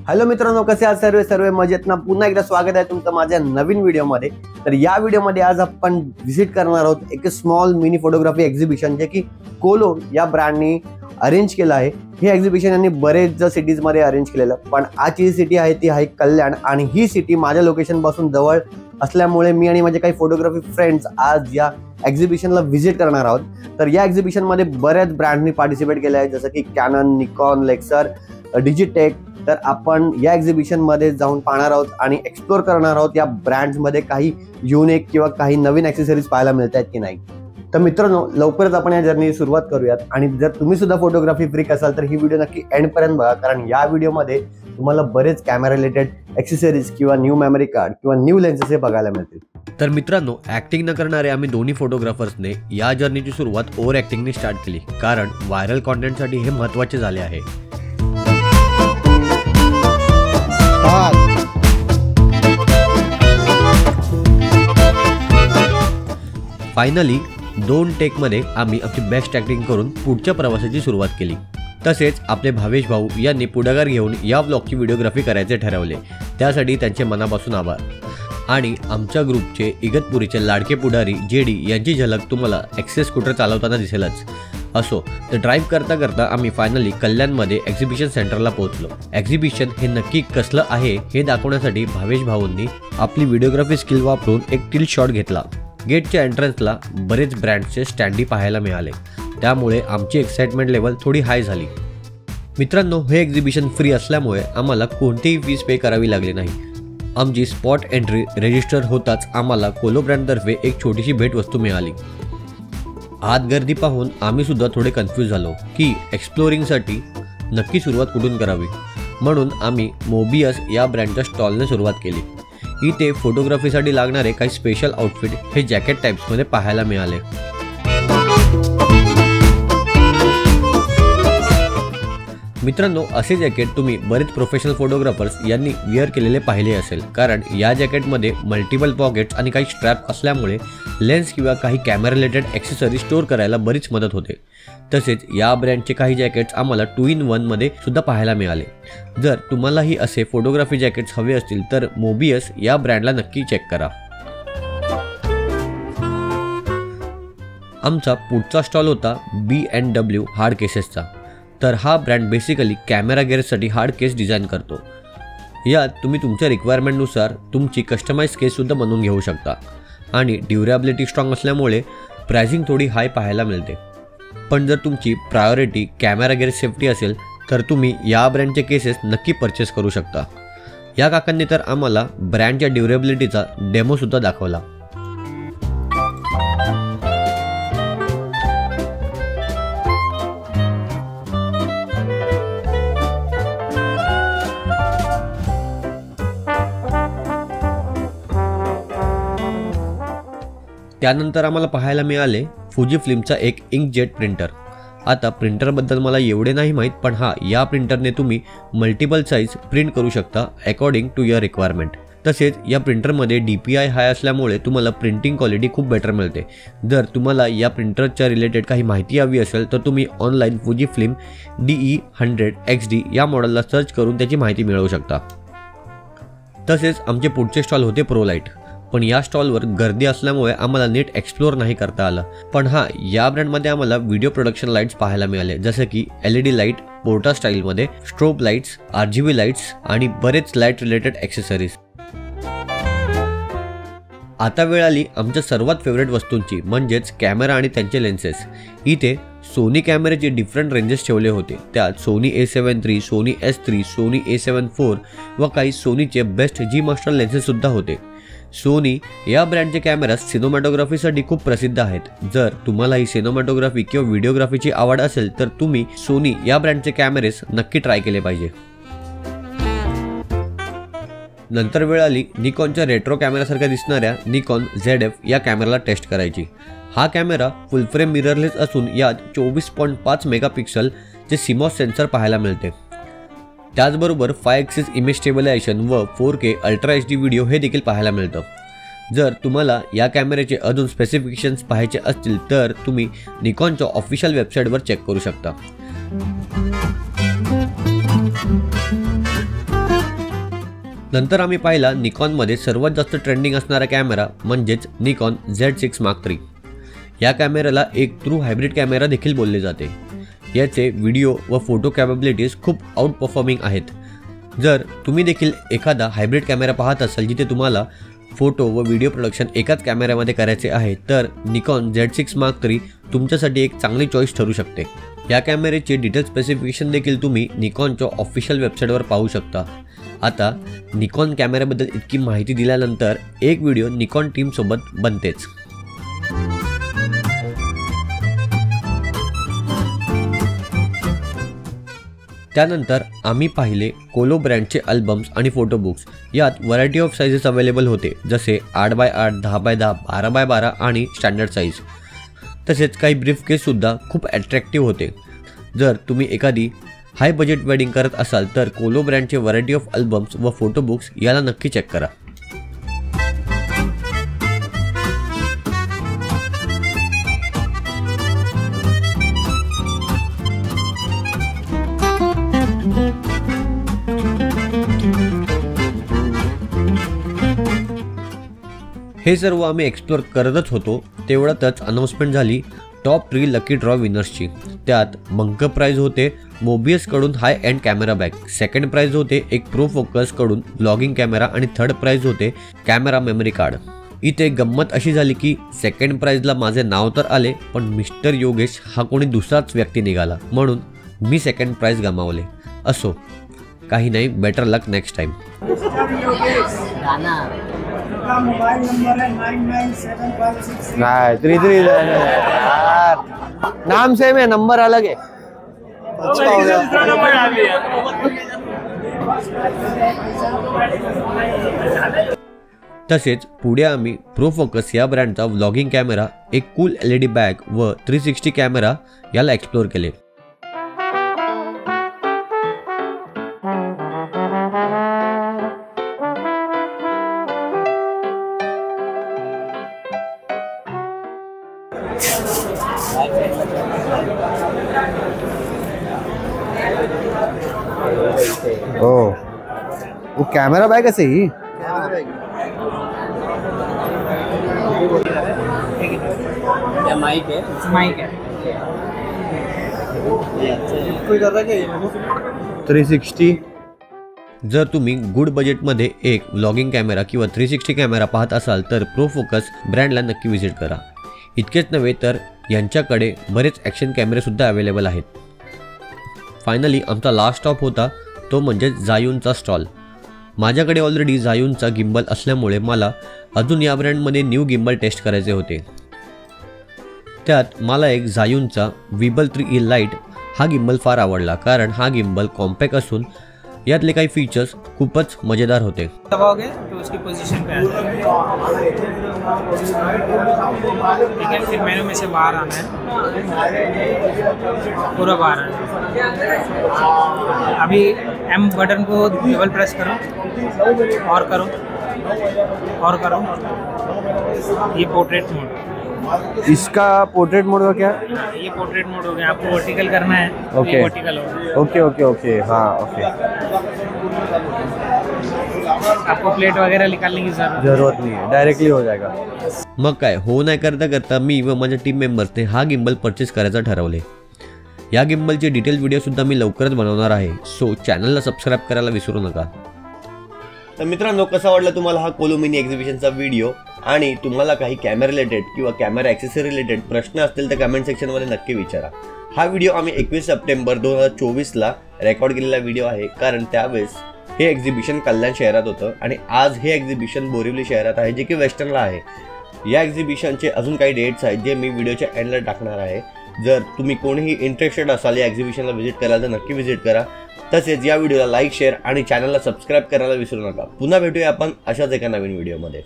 Hello मित्रांनो, कसे आहात सर्व मजेत ना। पुन्हा एकदा स्वागत आहे तुमचं माझ्या नवीन व्हिडिओमध्ये। तर या व्हिडिओमध्ये आज आपण व्हिजिट करणार आहोत एक स्मॉल मिनी फोटोग्राफी एक्झिबिशन, जे की कोलो या ब्रँडनी अरेंज केलं आहे। हे एक्झिबिशन यांनी बरेच सिटीज मध्ये अरेंज केलेलं, पण आजची सिटी आहे ती आहे कल्याण, आणि ही सिटी माझ्या लोकेशन पासून जवळ असल्यामुळे मी आणि माझे काही फोटोग्राफी फ्रेंड्स आज या एक्झिबिशनला व्हिजिट करणार आहोत। तर या एक्झिबिशन मध्ये बऱ्याच ब्रँडनी पार्टिसिपेट केले आहे, जसं की कॅनन, निकॉन, लेक्सर, डिजिटेक। तर आपण या एक्झिबिशन मध्ये जाऊन पाहणार आहोत आणि एक्सप्लोर करणार आहोत या ब्रँड्स मध्ये काही युनिक किंवा काही नवीन ॲक्सेसरीज पाहायला मिळत आहेत की नाही। तर मित्रांनो, लवकरच आपण या जर्नीची सुरुवात करूयात। आणि जर तुम्ही सुद्धा फोटोग्राफी फ्रीक असाल तर ही व्हिडिओ नक्की एंड पर्यंत बघा, कारण या व्हिडिओमध्ये तुम्हाला बरेच कॅमेरा रिलेटेड ॲक्सेसरीज किंवा न्यू मेमरी कार्ड किंवा न्यू लेन्सेस हे बघायला मिळतील। तर मित्रांनो, ऍक्टिंग न करणारे आम्ही दोन्ही फोटोग्राफर्सने या जर्नीची सुरुवात ओव्हर ऍक्टिंगने स्टार्ट केली, कारण व्हायरल कॉन्टेंटसाठी हे महत्त्वाचे झाले आहे। फायनली 2 टेकमध्ये आम्ही आपली बेस्ट ॲक्टिंग करून पुढच्या प्रवासाची सुरुवात केली। तसेच आपले भावेश भाऊ यांनी पुढाकार घेऊन या व्लॉगची व्हिडिओग्राफी करायचे ठरवले, त्यासाठी त्यांचे मनापासून आभार। आणि आमच्या ग्रुपचे इगतपुरीचे लाडके पुढारी जेडी यांची झलक तुम्हाला एक्सेस स्कूटर चालवताना दिसेलच। असो, तर ड्राईव्ह करता करता आम्ही फायनली कल्याणमध्ये एक्झिबिशन सेंटरला पोहोचलो। एक्झिबिशन हे नक्की कसलं आहे हे दाखवण्यासाठी भावेश भाऊंनी आपली व्हिडिओग्राफी स्किल वापरून एक टिल शॉट घेतला। गेटच्या एंट्रन्सला बरेच ब्रँड्सचे स्टँडी पाहायला मिळाले, त्यामुळे आमची एक्साइटमेंट लेवल थोडी हाय झाली। मित्रांनो, हे एक्झिबिशन फ्री असल्यामुळे आम्हाला कोणतीही फीस पे करावी लागली नाही। आमची स्पॉट एंट्री रजिस्टर होताच आम्हाला कोलो ब्रँडतर्फे एक छोटीशी भेटवस्तू मिळाली। आत गर्दी पाहून आम्ही सुद्धा थोडे कन्फ्यूज झालो की एक्सप्लोरिंगसाठी नक्की सुरुवात कुठून करावी, म्हणून आम्ही मोबियस या ब्रँडच्या स्टॉलने सुरुवात केली। इथे फोटोग्राफीसाठी लागणारे काही स्पेशल आउटफिट हे जॅकेट टाइप्समध्ये पाहायला मिळाले। मित्रांनो, असे जॅकेट तुम्ही बरेच प्रोफेशनल फोटोग्राफर्स यांनी विअर केलेले पाहिले असेल, कारण या जॅकेटमध्ये मल्टिपल पॉकेट्स आणि काही स्ट्रॅप असल्यामुळे लेन्स किंवा काही कॅमेरा रिलेटेड ॲक्सेसरीज स्टोअर करायला बरीच मदत होते। तसेच या ब्रँडचे काही जॅकेट्स आम्हाला 2-in-1 मध्ये सुद्धा पाहायला मिळाले। जर तुम्हालाही असे फोटोग्राफी जॅकेट्स हवे असतील तर मोबियस या ब्रँडला नक्की चेक करा। आमचा पुढचा स्टॉल होता B&W हार्ड केसेसचा। तर हा ब्रँड बेसिकली कॅमेरा गेअरसाठी हार्ड केस डिझाईन करतो। यात तुम्ही तुमच्या रिक्वायरमेंटनुसार तुमची कस्टमाइज केससुद्धा बनवून घेऊ शकता, आणि ड्युरेबिलिटी स्ट्रॉंग असल्यामुळे प्राइसिंग थोडी हाय पाहायला मिळते। पण जर तुमची प्रायोरिटी कॅमेरा गेअर सेफ्टी असेल तर तुम्ही या ब्रँडचे केसेस नक्की परचेस करू शकता। या काकांनी तर आम्हाला ब्रँडच्या ड्युरेबिलिटीचा डेमोसुद्धा दाखवला। त्यानंतर आम्हाला पाहायला मिळाले फुजी फिल्मचा एक इंकजेट प्रिंटर। आता प्रिंटरबद्दल मला एवढे नाही माहीत, पण या प्रिंटरने तुम्ही मल्टिपल साईज प्रिंट करू शकता अकॉर्डिंग टू युअर रिक्वायरमेंट। तसेच या प्रिंटरमध्ये DPI हाय असल्यामुळे तुम्हाला प्रिंटिंग क्वालिटी खूप बेटर मिळते। जर तुम्हाला या प्रिंटरच्या रिलेटेड काही माहिती हवी असेल तर तुम्ही ऑनलाईन फुजी फिल्म DE100XD या मॉडेलला सर्च करून त्याची माहिती मिळवू शकता। तसेच आमचे पुढचे स्टॉल होते प्रोलाइट, पण या स्टॉलवर गर्दी असल्यामुळे आम्हाला नीट एक्सप्लोर नाही करता आलं। पण या ब्रँडमध्ये आम्हाला व्हिडिओ प्रोडक्शन लाईट्स पाहायला मिळाले, जसे की LED लाईट, पोर्टा स्टाईलमध्ये, स्ट्रोब लाईट्स, RGB लाईट्स आणि बरेच लाईट रिलेटेड ॲक्सेसरीज। आता वेळ आली आमच्या सर्वात फेवरेट वस्तूंची, म्हणजेच कॅमेरा आणि त्यांचे लेन्सेस। इथे सोनी कॅमेऱ्याचे डिफरंट रेंजेस ठेवले होते, त्यात Sony A7 III, Sony S3, Sony A7 IV व काही सोनीचे बेस्ट G मास्टर लेन्सेस सुद्धा होते। सोनी या ब्रँडचे कॅमेराज सिनेमॅटोग्राफीसाठी खूप प्रसिद्ध आहेत। जर तुम्हाला ही सिनेमॅटोग्राफी किंवा व्हिडिओग्राफीची आवड असेल तर तुम्ही सोनी या ब्रँडचे कॅमेरेस नक्की ट्राय केले पाहिजे। नंतर वेळ आली निकॉनच्या रेट्रो कॅमेरासारख्या दिसणाऱ्या निकॉन ZF या कॅमेराला टेस्ट करायची। हा कॅमेरा फुल फ्रेम मिररलेस असून यात 24.5 मेगापिक्सल चे CMOS सेन्सर पाहायला मिळते। त्याचबरोबर 5 ॲक्सिस इमेज स्टेबलायझेशन व 4K अल्ट्रा HD व्हिडिओ हे देखील पाहायला मिळतं। जर तुम्हाला या कॅमेऱ्याचे अजून स्पेसिफिकेशन्स पाहायचे असतील तर तुम्ही निकॉनच्या ऑफिशियल वेबसाईटवर चेक करू शकता। नंतर आम्ही पाहिला निकॉनमध्ये सर्वात जास्त ट्रेंडिंग असणारा कॅमेरा म्हणजेच निकॉन Z6 Mark III। या कॅमेऱ्याला एक ट्रू हायब्रिड कॅमेरा देखील बोलले जाते। याचे व्हिडिओ व फोटो कॅपेबिलिटीज खूप आउट परफॉर्मिंग आहेत। जर तुम्ही देखील एखादा हायब्रिड कॅमेरा पाहत असाल जिथे तुम्हाला फोटो व व्हिडिओ प्रोडक्शन एकाच कॅमेऱ्यामध्ये करायचे आहे तर निकॉन Z6 Mark III तुमच्यासाठी एक चांगली चॉईस ठरू शकते। या कॅमेऱ्याचे डिटेल स्पेसिफिकेशन देखील तुम्ही निकॉनच्या ऑफिशियल वेबसाईटवर पाहू शकता। आता निकॉन कॅमेऱ्याबद्दल इतकी माहिती दिल्यानंतर एक व्हिडिओ निकॉन टीमसोबत बनतेच। त्यानंतर आम्ही पाहिले कोलो ब्रँडचे अल्बम्स आणि फोटो बुक्स। यात व्हरायटी ऑफ साइजेस अवेलेबल होते जसे 8x8, 10x10, 12x12 आणि स्टँडर्ड साईज। तसेच काही ब्रीफ केससुद्धा खूप अट्रॅक्टिव्ह होते। जर तुम्ही एखादी हाय बजेट वेडिंग करत असाल तर कोलो ब्रँडचे व्हरायटी ऑफ अल्बम्स व फोटो बुक्स याला नक्की चेक करा। हे सर्व आम्ही एक्सप्लोर करतच होतो तेवढ्यातच अनाउन्समेंट झाली टॉप 3 लकी ड्रॉ विनर्सची। त्यात बंकर प्राइज होते मोबियस कडून high end camera bag, second prize होते एक प्रो फोकस कडून व्लॉगिंग कॅमेरा आणि थर्ड प्राइज होते कॅमेरा मेमरी कार्ड। इथे गंमत अशी झाली की सेकंड प्राइजला माझे नाव तर आले पण मिस्टर योगेश हा कोणी दुसराच व्यक्ती निघाला म्हणून मी सेकंड प्राइज गमावले। असो काही नाही, बेटर लक नेक्स्ट टाइम। मोबाइल नंबर है 997563। नहीं 33 यार, नाम सेम है नंबर अलग है। अच्छा हो गया। तसेच पुढे आम्ही प्रो फोकस या ब्रँडचा व्लॉगिंग कॅमेरा, एक कूल LED बॅग व 360 कॅमेरा याला एक्सप्लोर केले। वो कैमरा बैग है सही। माइक है 360। जर तुम्ही गुड बजेटमध्ये एक व्लॉगिंग कॅमेरा किंवा 360 कॅमेरा पाहत असाल तर प्रो फोकस ब्रँडला नक्की विजिट करा। इतकेच नव्हे तर यांच्याकडे बरेच ॲक्शन कॅमेरेसुद्धा अवेलेबल आहेत। फायनली आमचा लास्ट स्टॉप होता तो म्हणजे झायूनचा स्टॉल। माझ्याकडे ऑलरेडी झायूनचा गिम्बल असल्यामुळे मला अजून या ब्रँडमध्ये न्यू गिम्बल टेस्ट करायचे होते। त्यात मला एक झायूनचा विबल 3E लाइट हा गिम्बल फार आवडला कारण हा गिम्बल कॉम्पॅक्ट असून यातले काही फीचर्स खूपच मजेदार होते। दबाओगे तो उसकी पोजीशन पे आ जाएगा। ठीक है, फिर मेनू में से बाहर आना है, पूरा बाहर आना है। अभी M बटन को डबल प्रेस करो और करो और करो। ये पोर्ट्रेट मोड, इसका पोर्ट्रेट मोड का क्या? ये पोर्ट्रेट मोड हो गया। आपको वर्टिकल करना है तो ओके। ये वर्टिकल होगा। ओके ओके ओके हाँ ओके। आपको प्लेट वगैरह निकालने की जरूरत नहीं है, डायरेक्टली हो जाएगा। मग काय हो नाही करता करता मी व माझ्या टीम मेंबर्सने हा गिम्बल परचेस करायचं ठरवले। या गिम्बलचे डिटेल व्हिडिओसुद्धा मी लवकरच बनवणार आहे, सो चॅनलला सबस्क्राईब करायला विसरू नका। तर मित्रांनो, कसा वाटला तुम्हाला हा कोलो मिनी एक्झिबिशनचा व्हिडिओ? आणि तुम्हाला काही कॅमेरा रिलेटेड किंवा कॅमेरा ॲक्सेसरी रिलेटेड प्रश्न असतील तर कमेंट सेक्शनमध्ये नक्की विचारा। हा व्हिडिओ आम्ही 21 सप्टेंबर 2024ला रेकॉर्ड केलेला व्हिडिओ आहे कारण त्यावेळेस हे एक्झिबिशन कल्याण शहरात होतं आणि आज हे एक्झिबिशन बोरिवली शहरात आहे जे की वेस्टर्नला आहे। या एक्झिबिशनचे अजून काही डेट्स आहेत जे मी व्हिडिओच्या एंडला टाकणार आहे। जर तुम्ही कोणीही इंटरेस्टेड असाल या एक्झिबिशनला व्हिजिट करायला तर नक्की व्हिजिट करा। तसेच या व्हिडिओला लाईक, शेअर आणि चॅनलला सबस्क्राईब करायला विसरू नका। पुन्हा भेटूया आपण अशाच एका नवीन व्हिडिओमध्ये।